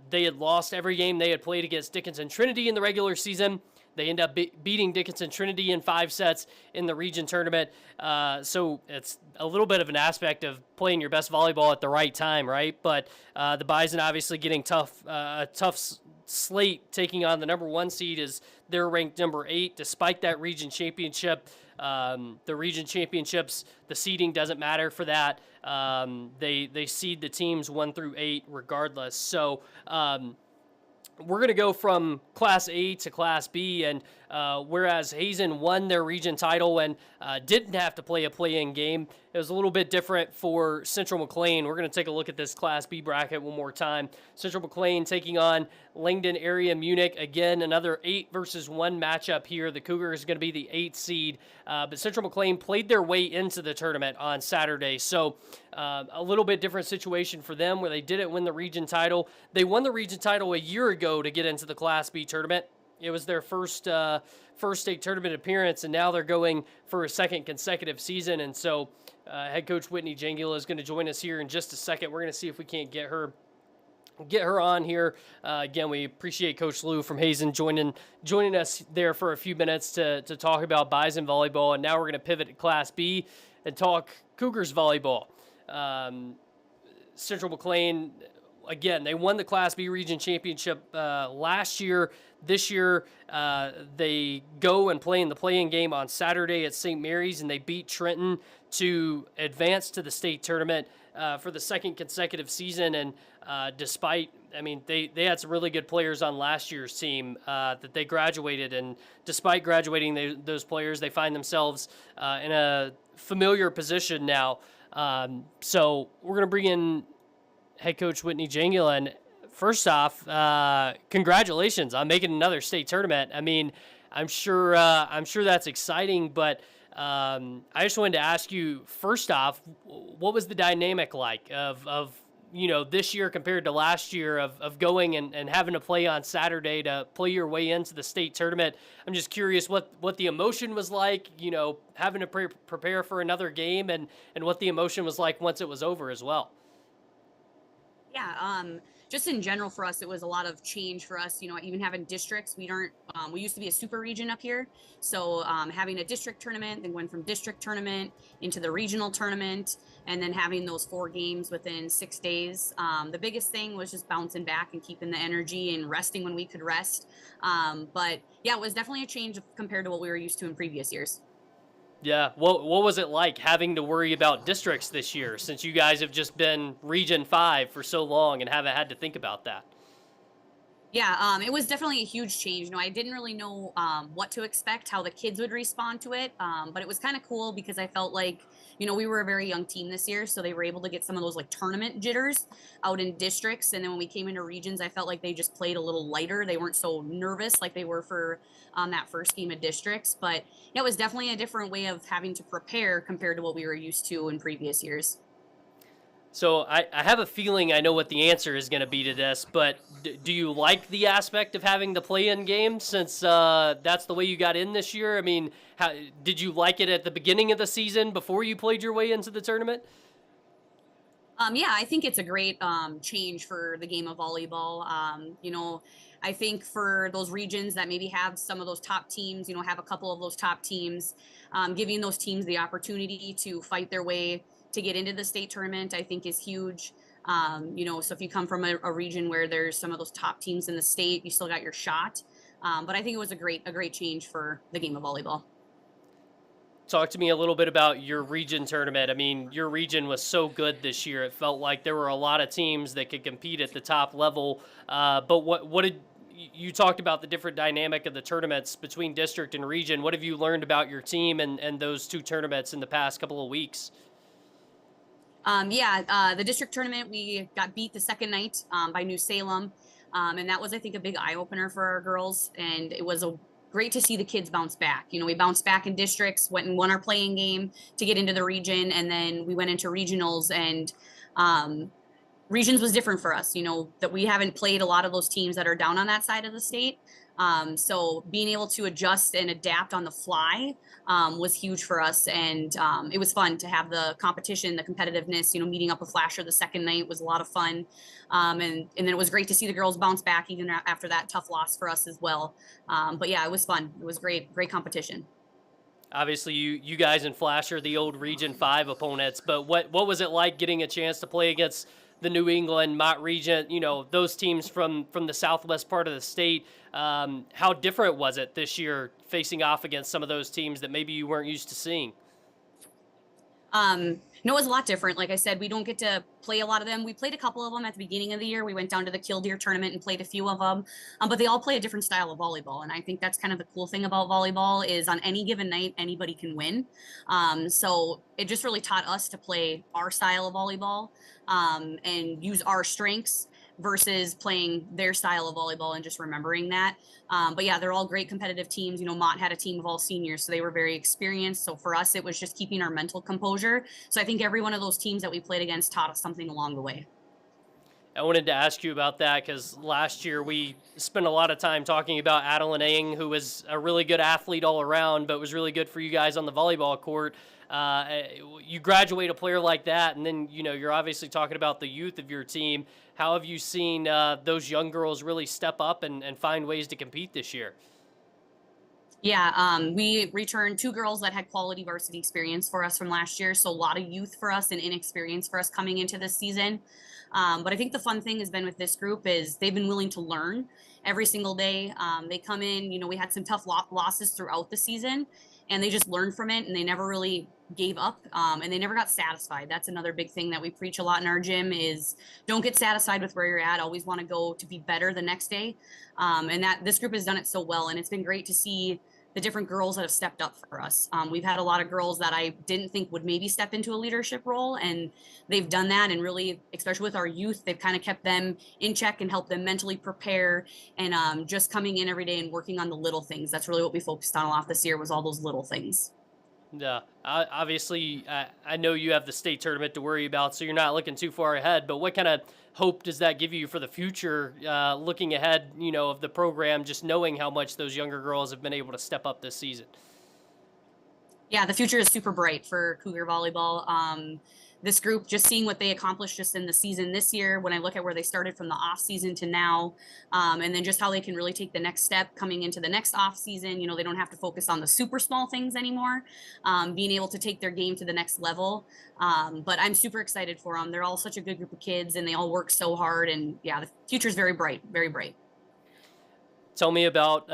They had lost every game they had played against Dickinson Trinity in the regular season. They end up beating Dickinson Trinity in 5 sets in the region tournament. So it's a little bit of an aspect of playing your best volleyball at the right time, right? But the Bison obviously getting a tough slate, taking on the number 1 seed is they're ranked number 8 despite that region championship. The region championships, the seeding doesn't matter for that. They seed the teams 1 through 8 regardless. So we're going to go from Class A to Class B, and whereas Hazen won their region title and didn't have to play a play-in game, it was a little bit different for Central McLean. We're going to take a look at this Class B bracket one more time. Central McLean taking on Langdon Area Munich. Again, another 8 versus 1 matchup here. The Cougars are going to be the 8th seed, but Central McLean played their way into the tournament on Saturday. So a little bit different situation for them where they didn't win the region title. They won the region title a year ago to get into the Class B tournament. It was their first state tournament appearance, and now they're going for a second consecutive season. And so head coach Whitney Jangula is going to join us here in just a second. We're going to see if we can't get her on here. Again, we appreciate Coach Lou from Hazen joining us there for a few minutes to talk about Bison volleyball. And now we're going to pivot to Class B and talk Cougars volleyball. Central McLean, again, they won the Class B region championship last year. This year, they go and play in the play-in game on Saturday at St. Mary's, and they beat Trenton to advance to the state tournament for the second consecutive season. And despite, they had some really good players on last year's team that they graduated, and despite graduating those players, they find themselves in a familiar position now. So we're going to bring in head coach Whitney Jangula. And first off, congratulations on making another state tournament. I'm sure that's exciting, but I just wanted to ask you, first off, what was the dynamic like of this year compared to last year of going and having to play on Saturday to play your way into the state tournament? I'm just curious what the emotion was like, having to prepare for another game, and what the emotion was like once it was over as well. Yeah, just in general for us, it was a lot of change for us. Even having districts, we used to be a super region up here. So having a district tournament, then went from district tournament into the regional tournament, and then having those 4 games within 6 days. The biggest thing was just bouncing back and keeping the energy and resting when we could rest. But yeah, it was definitely a change compared to what we were used to in previous years. Yeah, what was it like having to worry about districts this year, since you guys have just been Region 5 for so long and haven't had to think about that? Yeah, it was definitely a huge change. I didn't really know what to expect, how the kids would respond to it, but it was kind of cool because I felt like, we were a very young team this year, so they were able to get some of those tournament jitters out in districts. And then when we came into regions, I felt like they just played a little lighter. They weren't so nervous like they were for that first game of districts. But yeah, it was definitely a different way of having to prepare compared to what we were used to in previous years. So I have a feeling I know what the answer is going to be to this, but do you like the aspect of having the play-in game, since that's the way you got in this year? Did you like it at the beginning of the season before you played your way into the tournament? Yeah, I think it's a great change for the game of volleyball. I think for those regions that maybe have some of those top teams, have a couple of those top teams, giving those teams the opportunity to fight their way to get into the state tournament, I think is huge. So if you come from a region where there's some of those top teams in the state, you still got your shot. But I think it was a great change for the game of volleyball. Talk to me a little bit about your region tournament. I mean, your region was so good this year. It felt like there were a lot of teams that could compete at the top level. But what did you talked about the different dynamic of the tournaments between district and region? What have you learned about your team and those two tournaments in the past couple of weeks? The district tournament, we got beat the second night by New Salem. And that was, I think, a big eye opener for our girls. And it was great to see the kids bounce back. We bounced back in districts, went and won our playing game to get into the region. And then we went into regionals, and regions was different for us, that we haven't played a lot of those teams that are down on that side of the state. So being able to adjust and adapt on the fly was huge for us. And it was fun to have the competition, the competitiveness, meeting up with Flasher the second night was a lot of fun. And then it was great to see the girls bounce back even after that tough loss for us as well. But yeah, it was fun. It was great competition. Obviously, you guys and Flash are the old Region 5 opponents, but what was it like getting a chance to play against the New England, Mott Regent, those teams from the southwest part of the state? How different was it this year facing off against some of those teams that maybe you weren't used to seeing? No, it was a lot different. Like I said, we don't get to play a lot of them. We played a couple of them at the beginning of the year. We went down to the Killdeer tournament and played a few of them, but they all play a different style of volleyball. And I think that's kind of the cool thing about volleyball is on any given night, anybody can win. So it just really taught us to play our style of volleyball and use our strengths versus playing their style of volleyball and just remembering that. But yeah, they're all great competitive teams. Mott had a team of all seniors, so they were very experienced. So for us, it was just keeping our mental composure. So I think every one of those teams that we played against taught us something along the way. I wanted to ask you about that because last year we spent a lot of time talking about Adeline Eng, who was a really good athlete all around, but was really good for you guys on the volleyball court. You graduate a player like that, and then you're obviously talking about the youth of your team. How have you seen those young girls really step up and find ways to compete this year? Yeah, we returned two girls that had quality varsity experience for us from last year. So a lot of youth for us and inexperience for us coming into this season. But I think the fun thing has been with this group is they've been willing to learn every single day. They come in, we had some tough losses throughout the season, and they just learned from it, and they never really gave up, and they never got satisfied. That's another big thing that we preach a lot in our gym is don't get satisfied with where you're at. Always want to go to be better the next day. And that this group has done it so well, and it's been great to see the different girls that have stepped up for us. We've had a lot of girls that I didn't think would maybe step into a leadership role, and they've done that. And really, especially with our youth, they've kind of kept them in check and helped them mentally prepare. And just coming in every day and working on the little things. That's really what we focused on a lot this year was all those little things. Yeah, obviously, I know you have the state tournament to worry about, so you're not looking too far ahead. But what kind of hope does that give you for the future, looking ahead, of the program, just knowing how much those younger girls have been able to step up this season? Yeah, the future is super bright for Cougar volleyball. This group, just seeing what they accomplished just in the season this year, when I look at where they started from the off season to now, and then just how they can really take the next step coming into the next off season. They don't have to focus on the super small things anymore, being able to take their game to the next level. But I'm super excited for them. They're all such a good group of kids, and they all work so hard. And yeah, the future is very bright, very bright. Tell me about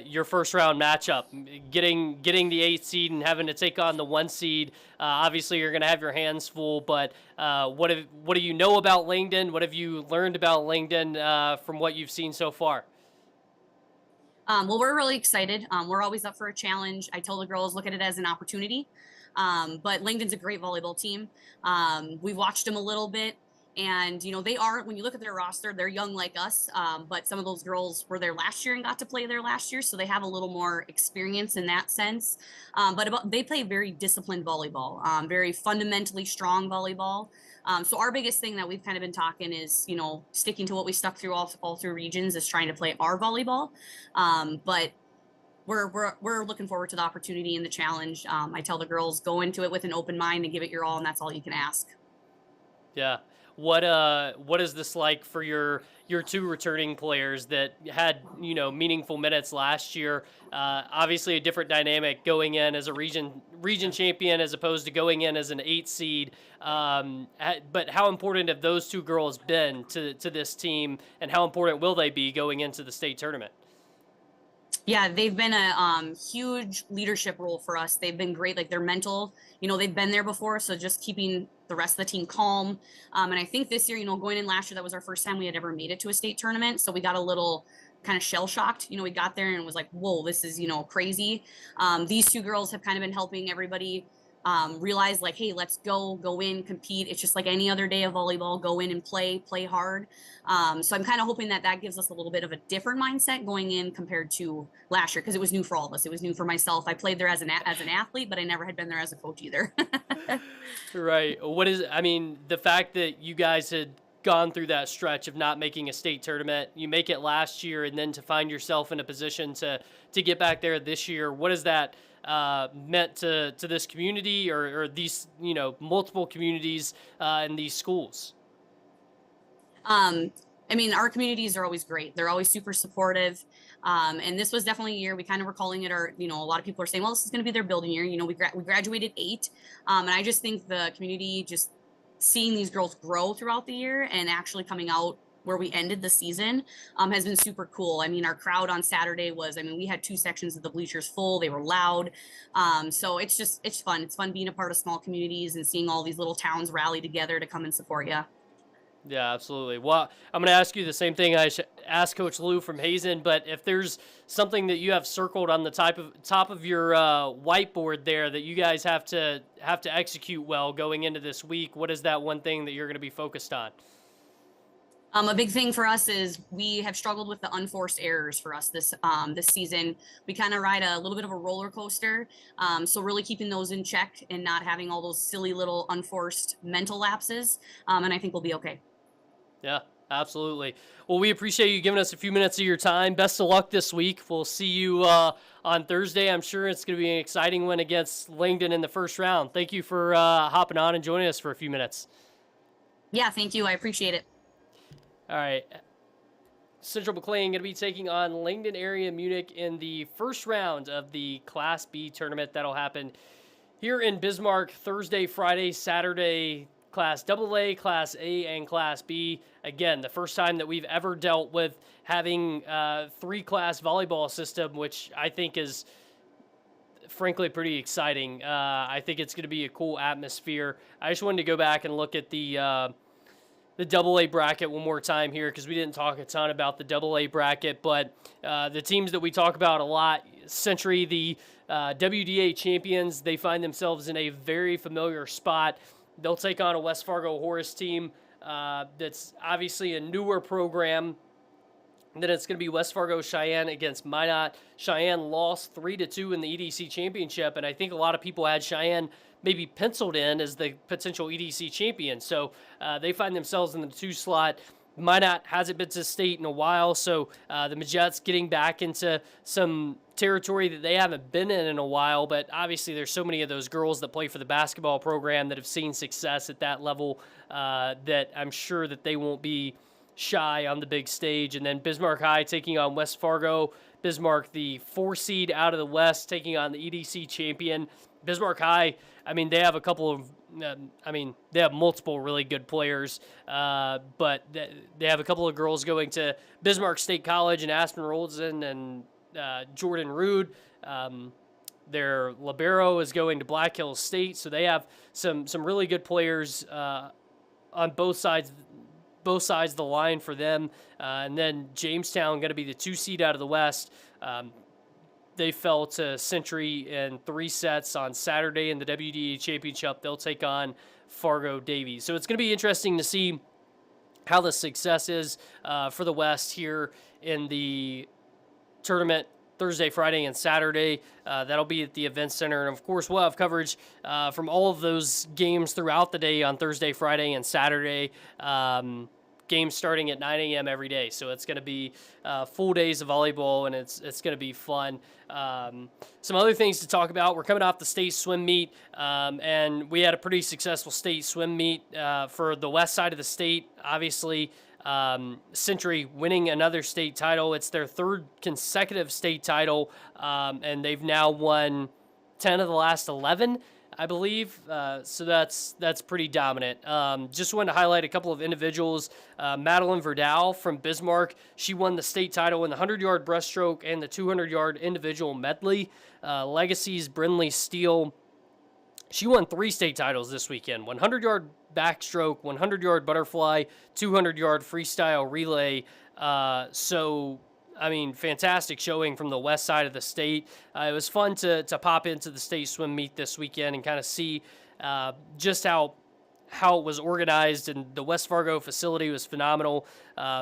your first round matchup, getting the 8th seed and having to take on the 1 seed. Obviously, you're going to have your hands full, but what do you know about Langdon? What have you learned about Langdon from what you've seen so far? Well, we're really excited. We're always up for a challenge. I tell the girls, look at it as an opportunity. But Langdon's a great volleyball team. We've watched them a little bit. And, they are, when you look at their roster, they're young like us. But some of those girls were there last year and got to play there last year. So they have a little more experience in that sense. They play very disciplined volleyball, very fundamentally strong volleyball. So our biggest thing that we've kind of been talking is, sticking to what we stuck through all through regions is trying to play our volleyball. But we're looking forward to the opportunity and the challenge. I tell the girls, go into it with an open mind and give it your all. And that's all you can ask. Yeah. What is this like for your two returning players that had, meaningful minutes last year? Obviously a different dynamic going in as a region champion as opposed to going in as an 8 seed. But how important have those two girls been to this team, and how important will they be going into the state tournament? Yeah, they've been a huge leadership role for us. They've been great. Like, they're mental, they've been there before. So just keeping the rest of the team calm. And I think this year, going in last year, that was our first time we had ever made it to a state tournament. So we got a little kind of shell shocked. We got there and was like, whoa, this is, crazy. These two girls have kind of been helping everybody realize, like, hey, let's go in, compete. It's just like any other day of volleyball. Go in and play hard. So I'm kind of hoping that gives us a little bit of a different mindset going in compared to last year, because it was new for all of us. It was new for myself. I played there as an athlete, but I never had been there as a coach either. Right. The fact that you guys had gone through that stretch of not making a state tournament, you make it last year, and then to find yourself in a position to get back there this year, what has that meant to this community, or these, multiple communities in these schools? Our communities are always great. They're always super supportive. And this was definitely a year, we kind of were calling it our, a lot of people are saying, well, this is going to be their building year. We graduated 8. And I just think the community, just seeing these girls grow throughout the year and actually coming out where we ended the season has been super cool. Our crowd on Saturday was, we had 2 sections of the bleachers full. They were loud. So it's fun. It's fun being a part of small communities and seeing all these little towns rally together to come and support you. Yeah, absolutely. Well, I'm going to ask you the same thing I asked Coach Lou from Hazen, but if there's something that you have circled on the top of your whiteboard there that you guys have to execute well going into this week, what is that one thing that you're going to be focused on? A big thing for us is we have struggled with the unforced errors for us this season. We kind of ride a little bit of a roller coaster. So really keeping those in check and not having all those silly little unforced mental lapses. And I think we'll be okay. Yeah, absolutely. Well, we appreciate you giving us a few minutes of your time. Best of luck this week. We'll see you on Thursday. I'm sure it's going to be an exciting one against Langdon in the first round. Thank you for hopping on and joining us for a few minutes. Yeah, thank you. I appreciate it. All right. Central McLean going to be taking on Langdon Area Munich in the first round of the Class B tournament. That'll happen here in Bismarck Thursday, Friday, Saturday, Class AA, Class A, and Class B. Again, the first time that we've ever dealt with having a 3-class volleyball system, which I think is frankly pretty exciting. I think it's going to be a cool atmosphere. I just wanted to go back and look at the AA bracket one more time here, because we didn't talk a ton about the AA bracket, but the teams that we talk about a lot, Century, the WDA champions, they find themselves in a very familiar spot. They'll take on a West Fargo Horace team that's obviously a newer program. And then it's going to be West Fargo Cheyenne against Minot. Cheyenne lost 3-2 in the EDC championship, and I think a lot of people had Cheyenne maybe penciled in as the potential EDC champion. So they find themselves in the 2 slot. Minot hasn't been to state in a while, so the Majets getting back into some territory that they haven't been in a while, but obviously there's so many of those girls that play for the basketball program that have seen success at that level that I'm sure that they won't be shy on the big stage. And then Bismarck High taking on West Fargo. Bismarck, the 4 seed out of the West, taking on the EDC champion. Bismarck High, they have a couple of, they have multiple really good players, but they have a couple of girls going to Bismarck State College and Aspen Rollson and Jordan Rude. Their libero is going to Black Hills State, so they have some really good players on both sides of the line for them. And then Jamestown going to be the 2 seed out of the West. They fell to Century in 3 sets on Saturday in the WDA championship. They'll take on Fargo Davies. So it's going to be interesting to see how the success is for the West here in the tournament Thursday, Friday, and Saturday. That'll be at the Event Center. And, of course, we'll have coverage from all of those games throughout the day on Thursday, Friday, and Saturday. games starting at 9 a.m. every day. So it's going to be full days of volleyball, and it's going to be fun. Some other things to talk about. We're coming off the state swim meet, and we had a pretty successful state swim meet for the west side of the state. Obviously, Century winning another state title. It's their third consecutive state title, and they've now won 10 of the last 11, I believe. So that's pretty dominant. Just wanted to highlight a couple of individuals. Madeline Verdal from Bismarck. She won the state title in the 100-yard breaststroke and the 200-yard individual medley. Legacy's Brindley Steele. She won 3 state titles this weekend. 100-yard backstroke, 100-yard butterfly, 200-yard freestyle relay. So, I mean, fantastic showing from the west side of the state. It was fun to pop into the state swim meet this weekend and kind of see just how it was organized, and the West Fargo facility was phenomenal.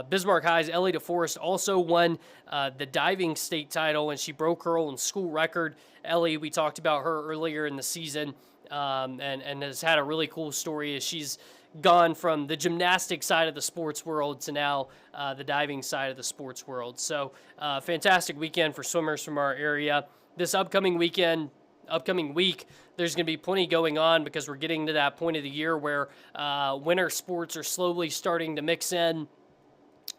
Bismarck High's Ellie DeForest also won the diving state title, and she broke her own school record. Ellie, we talked about her earlier in the season, and has had a really cool story as she's gone from the gymnastic side of the sports world to now the diving side of the sports world. So fantastic weekend for swimmers from our area. This upcoming week, there's going to be plenty going on because we're getting to that point of the year where winter sports are slowly starting to mix in.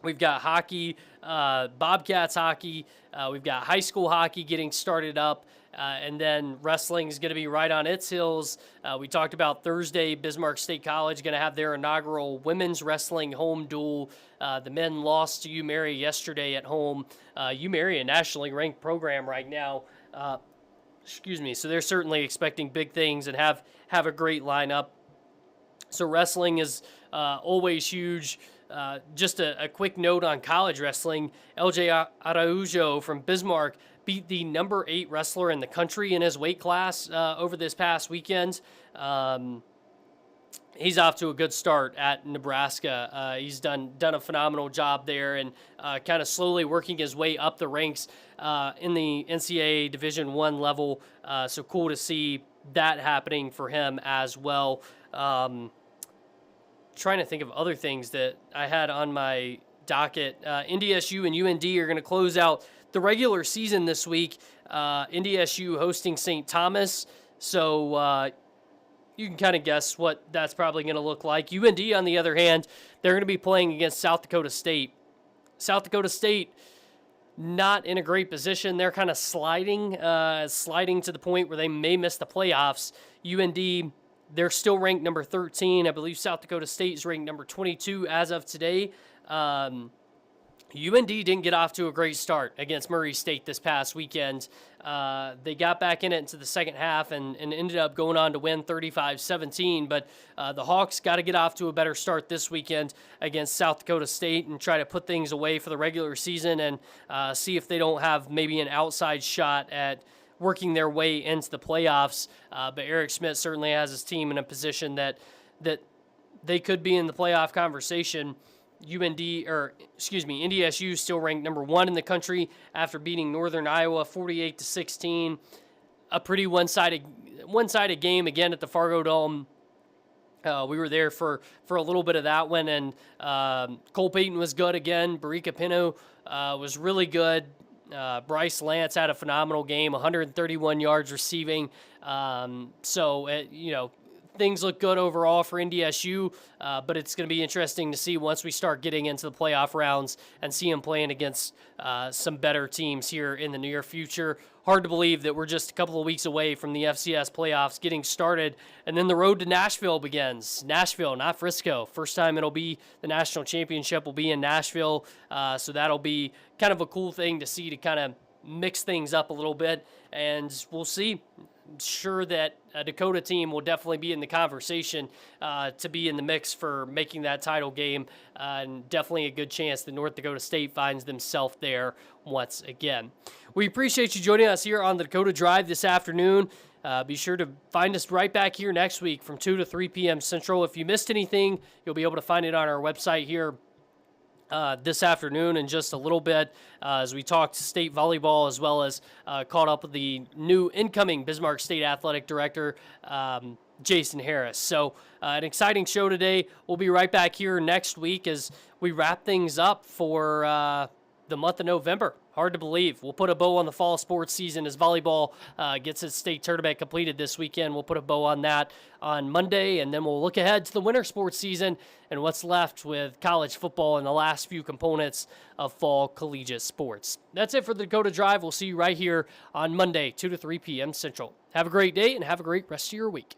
We've got hockey, Bobcats hockey. We've got high school hockey getting started up. And then wrestling is going to be right on its heels. We talked about Thursday, Bismarck State College going to have their inaugural women's wrestling home duel. The men lost to UMary yesterday at home. UMary, a nationally ranked program right now. So they're certainly expecting big things and have a great lineup. So wrestling is always huge. Just a quick note on college wrestling. LJ Araujo from Bismarck beat the number 8 wrestler in the country in his weight class over this past weekend. He's off to a good start at Nebraska. He's done a phenomenal job there and kind of slowly working his way up the ranks in the NCAA Division I level. So cool to see that happening for him as well. Trying to think of other things that I had on my docket. NDSU and UND are going to close out the regular season this week. NDSU hosting St. Thomas. So you can kind of guess what that's probably going to look like. UND, on the other hand, they're going to be playing against South Dakota State. South Dakota State, not in a great position. They're kind of sliding to the point where they may miss the playoffs. UND, they're still ranked number 13. I believe South Dakota State is ranked number 22 as of today. UND didn't get off to a great start against Murray State this past weekend. They got back in it into the second half and ended up going on to win 35-17. But the Hawks got to get off to a better start this weekend against South Dakota State and try to put things away for the regular season and see if they don't have maybe an outside shot at working their way into the playoffs. But Eric Schmidt certainly has his team in a position that they could be in the playoff conversation. NDSU still ranked number 1 in the country after beating Northern Iowa 48-16. A pretty one-sided game again at the Fargo Dome. We were there for a little bit of that one, and Cole Payton was good again. Barika Pino was really good. Bryce Lance had a phenomenal game, 131 yards receiving. Things look good overall for NDSU, but it's going to be interesting to see once we start getting into the playoff rounds and see them playing against some better teams here in the near future. Hard to believe that we're just a couple of weeks away from the FCS playoffs getting started, and then the road to Nashville begins. Nashville, not Frisco. First time it'll be the national championship will be in Nashville, so that'll be kind of a cool thing to see to kind of mix things up a little bit, and we'll see. Sure that a Dakota team will definitely be in the conversation to be in the mix for making that title game, and definitely a good chance that North Dakota State finds themselves there once again. We appreciate you joining us here on the Dakota Drive this afternoon. Be sure to find us right back here next week from 2 to 3 p.m. Central. If you missed anything, you'll be able to find it on our website here this afternoon in just a little bit as we talked state volleyball, as well as caught up with the new incoming Bismarck State Athletic Director, Jason Harris. So an exciting show today. We'll be right back here next week as we wrap things up for the month of November. Hard to believe. We'll put a bow on the fall sports season as volleyball gets its state tournament completed this weekend. We'll put a bow on that on Monday, and then we'll look ahead to the winter sports season and what's left with college football and the last few components of fall collegiate sports. That's it for the Dakota Drive. We'll see you right here on Monday, 2 to 3 p.m. Central. Have a great day and have a great rest of your week.